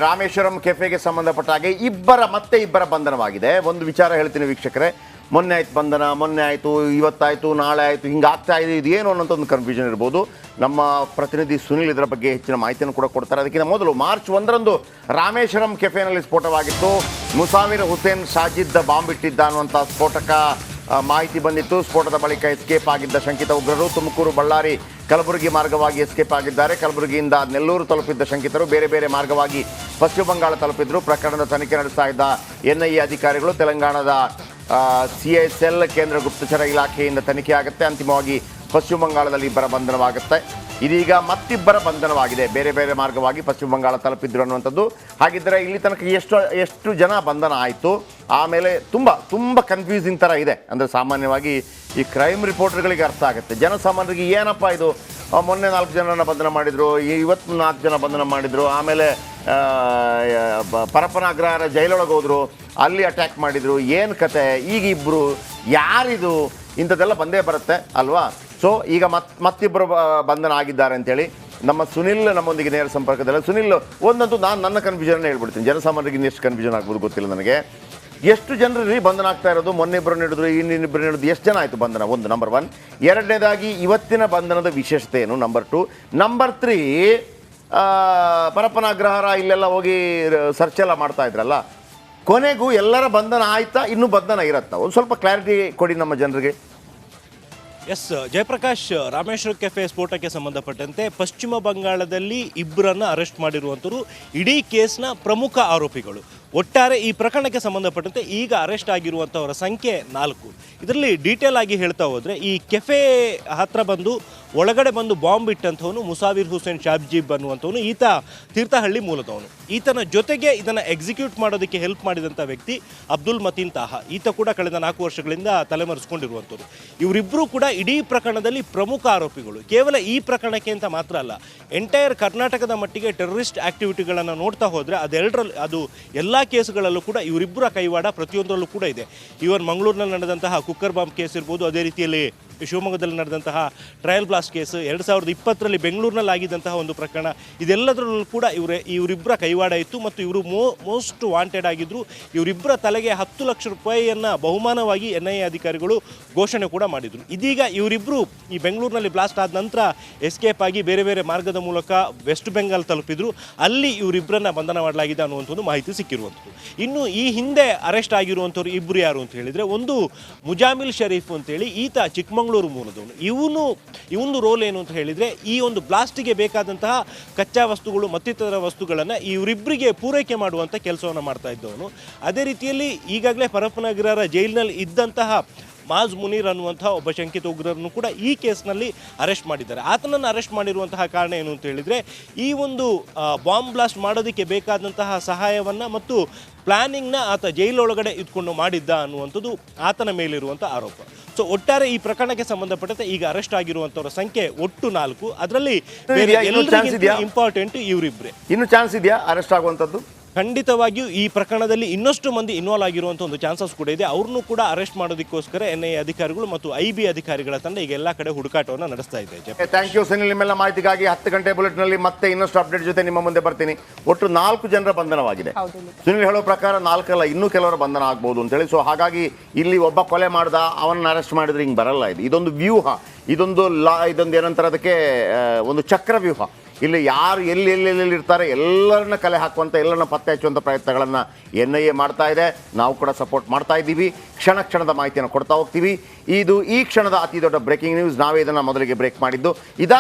ರಾಮೇಶ್ವರಂ ಕೆಫೆಗೆ ಸಂಬಂಧಪಟ್ಟ ಹಾಗೆ ಇಬ್ಬರ ಬಂಧನವಾಗಿದೆ. ಒಂದು ವಿಚಾರ ಹೇಳ್ತೀನಿ ವೀಕ್ಷಕರೇ, ಮೊನ್ನೆ ಆಯ್ತು ಬಂಧನ, ಮೊನ್ನೆ ಆಯಿತು, ಇವತ್ತಾಯಿತು, ನಾಳೆ ಆಯಿತು, ಹಿಂಗೆ ಆಗ್ತಾ ಇದೆ. ಇದು ಏನು ಅನ್ನೋಂಥ ಒಂದು ಕನ್ಫ್ಯೂಷನ್ ಇರ್ಬೋದು. ನಮ್ಮ ಪ್ರತಿನಿಧಿ ಸುನಿಲ್ ಇದರ ಬಗ್ಗೆ ಹೆಚ್ಚಿನ ಮಾಹಿತಿಯನ್ನು ಕೂಡ ಕೊಡ್ತಾರೆ. ಅದಕ್ಕಿಂತ ಮೊದಲು ಮಾರ್ಚ್ 1ರಂದು ರಾಮೇಶ್ವರಂ ಕೆಫೆನಲ್ಲಿ ಸ್ಫೋಟವಾಗಿತ್ತು. ಮುಸಾವಿರ್ ಹುಸೇನ್ ಶಾಜಿದ್ ಬಾಂಬ್ ಇಟ್ಟಿದ್ದ ಅನ್ನುವಂಥ ಸ್ಫೋಟಕ ಮಾಹಿತಿ ಬಂದಿತ್ತು. ಸ್ಫೋಟದ ಬಳಿಕ ಎಸ್ಕೇಪ್ ಆಗಿದ್ದ ಶಂಕಿತ ಉಗ್ರರು ತುಮಕೂರು, ಬಳ್ಳಾರಿ, ಕಲಬುರಗಿ ಮಾರ್ಗವಾಗಿ ಎಸ್ಕೇಪ್ ಆಗಿದ್ದಾರೆ. ಕಲಬುರಗಿಯಿಂದ ನೆಲ್ಲೂರು ತಲುಪಿದ್ದ ಶಂಕಿತರು ಬೇರೆ ಬೇರೆ ಮಾರ್ಗವಾಗಿ ಪಶ್ಚಿಮ ಬಂಗಾಳ ತಲುಪಿದ್ರು. ಪ್ರಕರಣದ ತನಿಖೆ ನಡೆಸ್ತಾ ಇದ್ದ NIA ಅಧಿಕಾರಿಗಳು ತೆಲಂಗಾಣದ CISL ಕೇಂದ್ರ ಗುಪ್ತಚರ ಇಲಾಖೆಯಿಂದ ತನಿಖೆ ಆಗುತ್ತೆ. ಅಂತಿಮವಾಗಿ ಪಶ್ಚಿಮ ಬಂಗಾಳದಲ್ಲಿ ಇಬ್ಬರ ಬಂಧನವಾಗುತ್ತೆ. ಇದೀಗ ಮತ್ತಿಬ್ಬರ ಬಂಧನವಾಗಿದೆ. ಬೇರೆ ಬೇರೆ ಮಾರ್ಗವಾಗಿ ಪಶ್ಚಿಮ ಬಂಗಾಳ ತಲುಪಿದ್ರು ಅನ್ನುವಂಥದ್ದು. ಹಾಗಿದ್ದರೆ ಇಲ್ಲಿ ತನಕ ಎಷ್ಟು ಜನ ಬಂಧನ ಆಯಿತು? ಆಮೇಲೆ ತುಂಬ ಕನ್ಫ್ಯೂಸಿಂಗ್ ಥರ ಇದೆ. ಅಂದರೆ ಸಾಮಾನ್ಯವಾಗಿ ಈ ಕ್ರೈಮ್ ರಿಪೋರ್ಟರ್ಗಳಿಗೆ ಅರ್ಥ ಆಗುತ್ತೆ, ಜನಸಾಮಾನ್ಯರಿಗೆ ಏನಪ್ಪ ಇದು, ಮೊನ್ನೆ 4 ಜನರನ್ನು ಬಂಧನ ಮಾಡಿದರು, ಇವತ್ತು 4 ಜನ ಬಂಧನ ಮಾಡಿದರು, ಆಮೇಲೆ ಪರಪ್ಪನ ಅಗ್ರಹಾರ ಜೈಲೊಳಗೆ ಹೋದರು, ಅಲ್ಲಿ ಅಟ್ಯಾಕ್ ಮಾಡಿದರು, ಏನು ಕತೆ, ಈಗ ಇಬ್ಬರು ಯಾರಿದು, ಇಂಥದ್ದೆಲ್ಲ ಬಂದೇ ಬರುತ್ತೆ ಅಲ್ವಾ? ಸೊ ಈಗ ಮತ್ತಿಬ್ಬರು ಬಂಧನ ಆಗಿದ್ದಾರೆ ಅಂತೇಳಿ ನಮ್ಮ ಸುನಿಲ್ ನಮ್ಮೊಂದಿಗೆ ನೇರ ಸಂಪರ್ಕದಲ್ಲಿ. ಸುನಿಲ್, ಒಂದಂತೂ ನನ್ನ ಕನ್ಫ್ಯೂಷನ್ ಹೇಳ್ಬಿಡ್ತೀನಿ, ಜನಸಾಮಾನ್ಯರಿಗೆ ಇನ್ನೆಷ್ಟು ಕನ್ಫ್ಯೂಷನ್ ಆಗ್ಬೋದು ಗೊತ್ತಿಲ್ಲ ನನಗೆ. ಎಷ್ಟು ಜನರಲ್ಲಿ ಬಂಧನ ಆಗ್ತಾ ಇರೋದು? ಮೊನ್ನೆ ಇಬ್ಬರು ಹಿಡಿದ್ರು, ಇನ್ನಿಬ್ಬರು ಹಿಡಿದು ಎಷ್ಟು ಜನ ಆಯಿತು ಬಂಧನ? ಒಂದು ನಂಬರ್ 1. ಎರಡನೇದಾಗಿ ಇವತ್ತಿನ ಬಂಧನದ ವಿಶೇಷತೆ ಏನು? ನಂಬರ್ 2. ನಂಬರ್ 3, ಪರಪ್ಪನ ಅಗ್ರಹಾರ ಇಲ್ಲೆಲ್ಲ ಹೋಗಿ ಸರ್ಚ್ ಎಲ್ಲ ಮಾಡ್ತಾ ಇದ್ರಲ್ಲ, ಕೊನೆಗೂ ಎಲ್ಲರ ಬಂಧನ ಆಯ್ತಾ, ಇನ್ನೂ ಬಂಧನ ಇರತ್ತಾ? ಒಂದು ಸ್ವಲ್ಪ ಕ್ಲಾರಿಟಿ ಕೊಡಿ ನಮ್ಮ ಜನರಿಗೆ. ಎಸ್ ಜಯಪ್ರಕಾಶ್, ರಾಮೇಶ್ವರ ಕೆಫೆ ಸ್ಫೋಟಕ್ಕೆ ಸಂಬಂಧಪಟ್ಟಂತೆ ಪಶ್ಚಿಮ ಬಂಗಾಳದಲ್ಲಿ ಇಬ್ಬರನ್ನು ಅರೆಸ್ಟ್ ಮಾಡಿರುವಂಥವರು ಇಡೀ ಕೇಸ್ನ ಪ್ರಮುಖ ಆರೋಪಿಗಳು. ಒಟ್ಟಾರೆ ಈ ಪ್ರಕರಣಕ್ಕೆ ಸಂಬಂಧಪಟ್ಟಂತೆ ಈಗ ಅರೆಸ್ಟ್ ಆಗಿರುವಂಥವರ ಸಂಖ್ಯೆ 4. ಇದರಲ್ಲಿ ಡೀಟೇಲ್ ಆಗಿ ಹೇಳ್ತಾ ಹೋದರೆ, ಈ ಕೆಫೆ ಹತ್ರ ಬಂದು ಒಳಗಡೆ ಬಂದು ಬಾಂಬ್ ಇಟ್ಟಂಥವನು ಮುಸಾವಿರ್ ಹುಸೇನ್ ಶಾಜಿದ್ ಅನ್ನುವಂಥವನು. ಈತ ತೀರ್ಥಹಳ್ಳಿ ಮೂಲದವನು. ಈತನ ಜೊತೆಗೆ ಇದನ್ನು ಎಕ್ಸಿಕ್ಯೂಟ್ ಮಾಡೋದಕ್ಕೆ ಹೆಲ್ಪ್ ಮಾಡಿದಂಥ ವ್ಯಕ್ತಿ ಅಬ್ದುಲ್ ಮತೀನ್ ತಾಹಾ. ಈತ ಕೂಡ ಕಳೆದ 4 ವರ್ಷಗಳಿಂದ ತಲೆಮರೆಸ್ಕೊಂಡಿರುವಂಥವ್ರು. ಇವರಿಬ್ಬರು ಕೂಡ ಇಡೀ ಪ್ರಕರಣದಲ್ಲಿ ಪ್ರಮುಖ ಆರೋಪಿಗಳು. ಕೇವಲ ಈ ಪ್ರಕರಣಕ್ಕೆ ಅಂತ ಮಾತ್ರ ಅಲ್ಲ, ಎಂಟೈರ್ ಕರ್ನಾಟಕದ ಮಟ್ಟಿಗೆ ಟೆರರಿಸ್ಟ್ ಆಕ್ಟಿವಿಟಿಗಳನ್ನು ನೋಡ್ತಾ ಹೋದರೆ ಅದು ಎಲ್ಲ ಕೇಸುಗಳಲ್ಲೂ ಕೂಡ ಇವರಿಬ್ಬರ ಕೈವಾಡ ಪ್ರತಿಯೊಂದರಲ್ಲೂ ಕೂಡ ಇದೆ. ಇವನ್ ಮಂಗಳೂರಿನಲ್ಲಿ ನಡೆದಂತಹ ಕುಕ್ಕರ್ ಬಾಂಬ್ ಕೇಸ್ ಇರ್ಬೋದು, ಅದೇ ರೀತಿಯಲ್ಲಿ ಶಿವಮೊಗ್ಗದಲ್ಲಿ ನಡೆದಂತಹ ಟ್ರಯಲ್ ಬ್ಲಾಸ್ಟ್ ಕೇಸ್, 2020ರಲ್ಲಿ ಬೆಂಗಳೂರಿನಲ್ಲಿ ಆಗಿದ್ದಂತಹ ಒಂದು ಪ್ರಕರಣ, ಇದೆಲ್ಲದರಲ್ಲೂ ಕೂಡ ಇವರಿಬ್ಬರ ಕೈವಾಡ ಇತ್ತು. ಮತ್ತು ಇವರು ಮೋಸ್ಟ್ ವಾಂಟೆಡ್ ಆಗಿದ್ದರು. ಇವರಿಬ್ಬರ ತಲೆಗೆ 10 ಲಕ್ಷ ರೂಪಾಯಿಯನ್ನು ಬಹುಮಾನವಾಗಿ NIA ಅಧಿಕಾರಿಗಳು ಘೋಷಣೆ ಕೂಡ ಮಾಡಿದರು. ಇದೀಗ ಇವರಿಬ್ಬರು ಈ ಬೆಂಗಳೂರಿನಲ್ಲಿ ಬ್ಲಾಸ್ಟ್ ಆದ ನಂತರ ಎಸ್ಕೇಪ್ ಆಗಿ ಬೇರೆ ಬೇರೆ ಮಾರ್ಗದ ಮೂಲಕ ವೆಸ್ಟ್ ಬೆಂಗಾಲ್ ತಲುಪಿದ್ರು. ಅಲ್ಲಿ ಇವರಿಬ್ಬರನ್ನ ಬಂಧನ ಮಾಡಲಾಗಿದೆ ಅನ್ನುವಂಥದ್ದು ಮಾಹಿತಿ ಸಿಕ್ಕಿರುವಂಥದ್ದು. ಇನ್ನು ಈ ಹಿಂದೆ ಅರೆಸ್ಟ್ ಆಗಿರುವಂಥವ್ರು ಇಬ್ಬರು ಯಾರು ಅಂತ ಹೇಳಿದರೆ, ಒಂದು ಮುಜಾಮಿಲ್ ಶರೀಫ್ ಅಂತೇಳಿ, ಈತ ಚಿಕ್ಕಮಗಳೂರು ಮೂಲದವನು. ಇವನು ರೋಲ್ ಏನು ಅಂತ ಹೇಳಿದರೆ, ಈ ಒಂದು ಬ್ಲಾಸ್ಟಿಗೆ ಬೇಕಾದಂತಹ ಕಚ್ಚಾ ವಸ್ತುಗಳು ಮತ್ತಿತರ ವಸ್ತುಗಳನ್ನು ಇವರಿಬ್ಬರಿಗೆ ಪೂರೈಕೆ ಮಾಡುವಂಥ ಕೆಲಸವನ್ನು ಮಾಡ್ತಾ ಇದ್ದವನು. ಅದೇ ರೀತಿಯಲ್ಲಿ ಈಗಾಗಲೇ ಪರಪ್ಪನ ಅಗ್ರಹಾರ ಜೈಲಿನಲ್ಲಿ ಇದ್ದಂತಹ ಮಾಜ್ ಮುನೀರ್ ಅನ್ನುವಂಥ ಒಬ್ಬ ಶಂಕಿತ ಉಗ್ರರನ್ನು ಕೂಡ ಈ ಕೇಸ್ನಲ್ಲಿ ಅರೆಸ್ಟ್ ಮಾಡಿದ್ದಾರೆ. ಆತನನ್ನು ಅರೆಸ್ಟ್ ಮಾಡಿರುವಂತಹ ಕಾರಣ ಏನು ಅಂತ ಹೇಳಿದರೆ, ಈ ಒಂದು ಬಾಂಬ್ ಬ್ಲಾಸ್ಟ್ ಮಾಡೋದಕ್ಕೆ ಬೇಕಾದಂತಹ ಸಹಾಯವನ್ನು ಮತ್ತು ಪ್ಲಾನಿಂಗ್ನ ಆತ ಜೈಲೊಳಗಡೆ ಇದ್ಕೊಂಡು ಮಾಡಿದ್ದ ಅನ್ನುವಂಥದ್ದು ಆತನ ಮೇಲಿರುವಂಥ ಆರೋಪ. ಸೊ ಒಟ್ಟಾರೆ ಈ ಪ್ರಕರಣಕ್ಕೆ ಸಂಬಂಧಪಟ್ಟಂತೆ ಈಗ ಅರೆಸ್ಟ್ ಆಗಿರುವಂಥವ್ರ ಸಂಖ್ಯೆ ಒಟ್ಟು 4. ಅದರಲ್ಲಿ ಇಂಪಾರ್ಟೆಂಟ್ ಇವರಿಬ್ಬರೇ. ಇನ್ನು ಚಾನ್ಸ್ ಇದೆಯಾ ಅರೆಸ್ಟ್ ಆಗುವಂಥದ್ದು? ಖಂಡಿತವಾಗಿಯೂ ಈ ಪ್ರಕರಣದಲ್ಲಿ ಇನ್ನಷ್ಟು ಮಂದಿ ಇನ್ವಾಲ್ವ್ ಆಗಿರುವಂಥ ಒಂದು ಚಾನ್ಸಸ್ ಕೂಡ ಇದೆ. ಅವ್ರನ್ನೂ ಕೂಡ ಅರೆಸ್ಟ್ ಮಾಡೋದಕ್ಕೋಸ್ಕರ NIA ಅಧಿಕಾರಿಗಳು ಮತ್ತು IB ಅಧಿಕಾರಿಗಳ ತಂಡ ಈಗ ಎಲ್ಲ ಕಡೆ ಹುಡುಕಾಟವನ್ನು ನಡೆಸ್ತಾ ಇದೆ. Thank you Sunil. ನಿಮ್ಮೆಲ್ಲ ಮಾಹಿತಿಗಾಗಿ 10 ಗಂಟೆ ಬುಲೆಟ್ನಲ್ಲಿ ಮತ್ತೆ ಇನ್ನಷ್ಟು ಅಪ್ಡೇಟ್ ಜೊತೆ ನಿಮ್ಮ ಮುಂದೆ ಬರ್ತೀನಿ. ಒಟ್ಟು 4 ಜನರ ಬಂಧನವಾಗಿದೆ. ಸುನಿಲ್ ಹೇಳೋ ಪ್ರಕಾರ 4 ಅಲ್ಲ, ಇನ್ನೂ ಕೆಲವರ ಬಂಧನ ಆಗ್ಬೋದು ಅಂತೇಳಿ. ಸೊ ಹಾಗಾಗಿ ಇಲ್ಲಿ ಒಬ್ಬ ಕೊಲೆ ಮಾಡ್ದ, ಅವನ್ನ ಅರೆಸ್ಟ್ ಮಾಡಿದ್ರೆ ಹಿಂಗೆ ಬರಲ್ಲ. ಇದೊಂದು ವ್ಯೂಹ, ಇದೊಂದು ಏನಂತಾರೆ ಅದಕ್ಕೆ, ಒಂದು ಚಕ್ರ ವ್ಯೂಹ. ಇಲ್ಲಿ ಯಾರು ಎಲ್ಲಿ ಇರ್ತಾರೆ ಎಲ್ಲರನ್ನ ಕಲೆ ಹಾಕುವಂಥ, ಎಲ್ಲರನ್ನ ಪತ್ತೆ ಹಚ್ಚುವಂಥ ಪ್ರಯತ್ನಗಳನ್ನು NIA ಮಾಡ್ತಾ ಇದೆ. ನಾವು ಕೂಡ ಸಪೋರ್ಟ್ ಮಾಡ್ತಾ ಇದ್ದೀವಿ. ಕ್ಷಣದ ಮಾಹಿತಿಯನ್ನು ಕೊಡ್ತಾ ಹೋಗ್ತೀವಿ. ಇದು ಈ ಕ್ಷಣದ ಅತಿ ದೊಡ್ಡ ಬ್ರೇಕಿಂಗ್ ನ್ಯೂಸ್. ನಾವೇ ಇದನ್ನು ಮೊದಲಿಗೆ ಬ್ರೇಕ್ ಮಾಡಿದ್ದು.